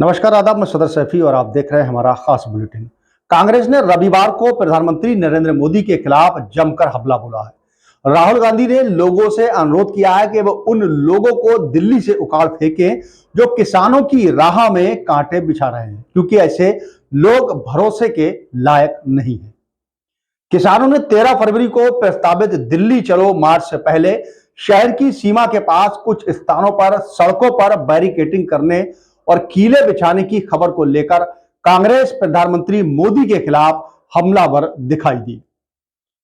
नमस्कार, आदाब। मैं सदर सैफी और आप देख रहे हैं हमारा खास बुलेटिन। कांग्रेस ने रविवार को प्रधानमंत्री नरेंद्र मोदी के खिलाफ जमकर हमला बोला है। राहुल गांधी ने लोगों से अनुरोध किया है कि वो उन लोगों को दिल्ली से उखाड़ फेंकें जो किसानों की राह में कांटे बिछा रहे हैं, क्योंकि ऐसे लोग भरोसे के लायक नहीं है। किसानों ने 13 फरवरी को प्रस्तावित दिल्ली चलो मार्च से पहले शहर की सीमा के पास कुछ स्थानों पर सड़कों पर बैरिकेडिंग करने और कीले बिछाने की खबर को लेकर कांग्रेस प्रधानमंत्री मोदी के खिलाफ हमलावर दिखाई दी।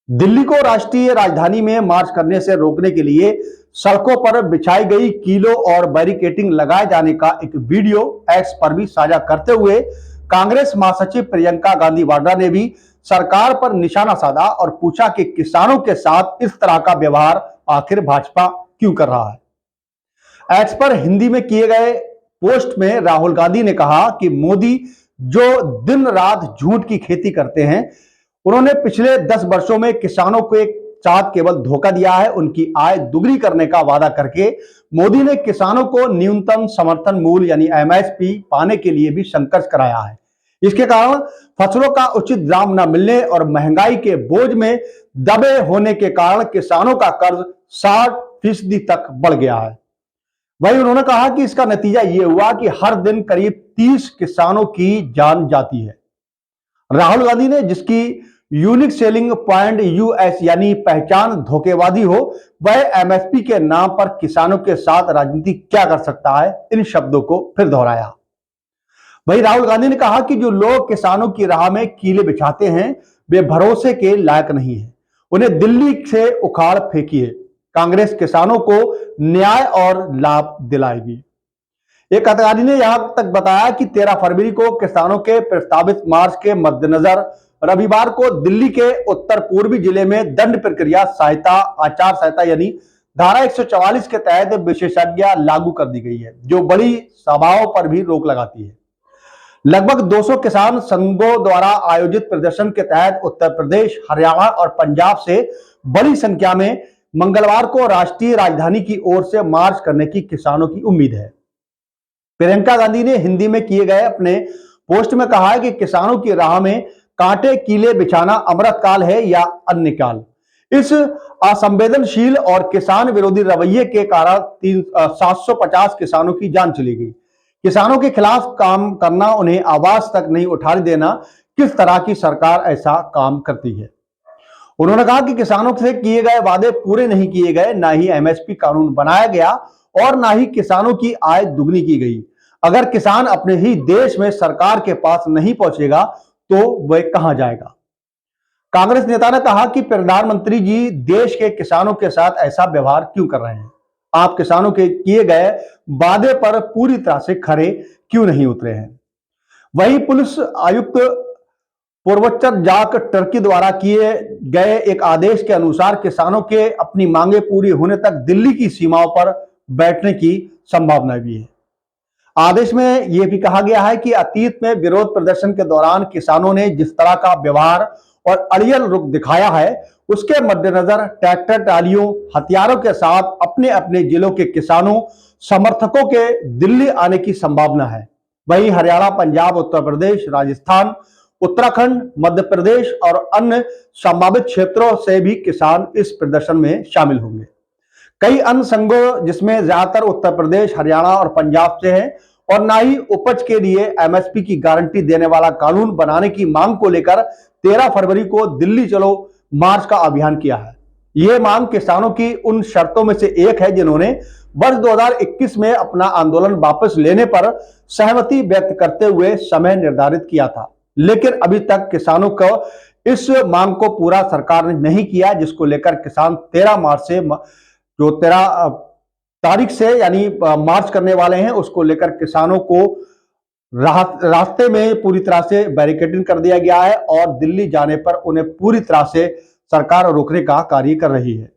दिल्ली को राष्ट्रीय राजधानी में मार्च करने से रोकने के लिए सड़कों पर बिछाई गई कीलों और बैरिकेडिंग लगाए जाने का एक वीडियो एक्स पर भी साझा करते हुए कांग्रेस महासचिव प्रियंका गांधी वाड्रा ने भी सरकार पर निशाना साधा और पूछा कि किसानों के साथ इस तरह का व्यवहार आखिर भाजपा क्यों कर रहा है। एक्स पर हिंदी में किए गए पोस्ट में राहुल गांधी ने कहा कि मोदी जो दिन रात झूठ की खेती करते हैं, उन्होंने पिछले 10 वर्षों में किसानों के साथ केवल धोखा दिया है। उनकी आय दुगनी करने का वादा करके मोदी ने किसानों को न्यूनतम समर्थन मूल्य यानी एमएसपी पाने के लिए भी संघर्ष कराया है। इसके कारण फसलों का उचित दाम न मिलने और महंगाई के बोझ में दबे होने के कारण किसानों का कर्ज 60% तक बढ़ गया है। वहीं उन्होंने कहा कि इसका नतीजा यह हुआ कि हर दिन करीब 30 किसानों की जान जाती है। राहुल गांधी ने जिसकी यूनिक सेलिंग पॉइंट यूएस यानी पहचान धोखेबाजी हो, वह एमएसपी के नाम पर किसानों के साथ राजनीति क्या कर सकता है, इन शब्दों को फिर दोहराया। वहीं राहुल गांधी ने कहा कि जो लोग किसानों की राह में कीले बिछाते हैं वे भरोसे के लायक नहीं है, उन्हें दिल्ली से उखाड़ फेंकिए। कांग्रेस किसानों को न्याय और लाभ दिलाएगी। एक अधिकारी ने यहां तक बताया कि 13 फरवरी को किसानों के प्रस्तावित मार्च के मद्देनजर रविवार को दिल्ली के उत्तर पूर्वी जिले में दंड प्रक्रिया सहायता आचार संहिता यानी धारा 144 के तहत विशेषज्ञता लागू कर दी गई है, जो बड़ी सभाओं पर भी रोक लगाती है। लगभग 200 किसान संघों द्वारा आयोजित प्रदर्शन के तहत उत्तर प्रदेश, हरियाणा और पंजाब से बड़ी संख्या में मंगलवार को राष्ट्रीय राजधानी की ओर से मार्च करने की किसानों की उम्मीद है। प्रियंका गांधी ने हिंदी में किए गए अपने पोस्ट में कहा है कि किसानों की राह में कांटे कीले बिछाना अमृत काल है या अन्य काल। इस असंवेदनशील और किसान विरोधी रवैये के कारण 750 किसानों की जान चली गई। किसानों के खिलाफ काम करना, उन्हें आवाज तक नहीं उठाने देना, किस तरह की सरकार ऐसा काम करती है। उन्होंने कहा कि किसानों से किए गए वादे पूरे नहीं किए गए, ना ही एमएसपी कानून बनाया गया और ना ही किसानों की आय दुगनी की गई। अगर किसान अपने ही देश में सरकार के पास नहीं पहुंचेगा तो वह कहां जाएगा। कांग्रेस नेता ने कहा कि प्रधानमंत्री जी देश के किसानों के साथ ऐसा व्यवहार क्यों कर रहे हैं। आप किसानों के किए गए वादे पर पूरी तरह से खरे क्यों नहीं उतरे हैं। वहीं पुलिस आयुक्त पूर्वोत्तर जाक टर्की द्वारा किए गए एक आदेश के अनुसार किसानों के अपनी मांगे पूरी होने तक दिल्ली की सीमाओं पर बैठने की संभावना भी है। आदेश में यह भी कहा गया है कि अतीत में विरोध प्रदर्शन के दौरान किसानों ने जिस तरह का व्यवहार और अड़ियल रुख दिखाया है, उसके मद्देनजर ट्रैक्टर ट्रालियों हथियारों के साथ अपने अपने जिलों के किसानों समर्थकों के दिल्ली आने की संभावना है। वहीं हरियाणा, पंजाब, उत्तर प्रदेश, राजस्थान, उत्तराखंड, मध्य प्रदेश और अन्य संभावित क्षेत्रों से भी किसान इस प्रदर्शन में शामिल होंगे। कई अन्य संघों जिसमें ज्यादातर उत्तर प्रदेश, हरियाणा और पंजाब से हैं और ना ही उपज के लिए एमएसपी की गारंटी देने वाला कानून बनाने की मांग को लेकर 13 फरवरी को दिल्ली चलो मार्च का अभियान किया है। यह मांग किसानों की उन शर्तों में से एक है जिन्होंने वर्ष 2021 में अपना आंदोलन वापस लेने पर सहमति व्यक्त करते हुए समय निर्धारित किया था, लेकिन अभी तक किसानों को इस मांग को पूरा सरकार ने नहीं किया, जिसको लेकर किसान 13 मार्च से जो 13 तारीख से यानी मार्च करने वाले हैं, उसको लेकर किसानों को रास्ते में पूरी तरह से बैरिकेडिंग कर दिया गया है और दिल्ली जाने पर उन्हें पूरी तरह से सरकार रोकने का कार्य कर रही है।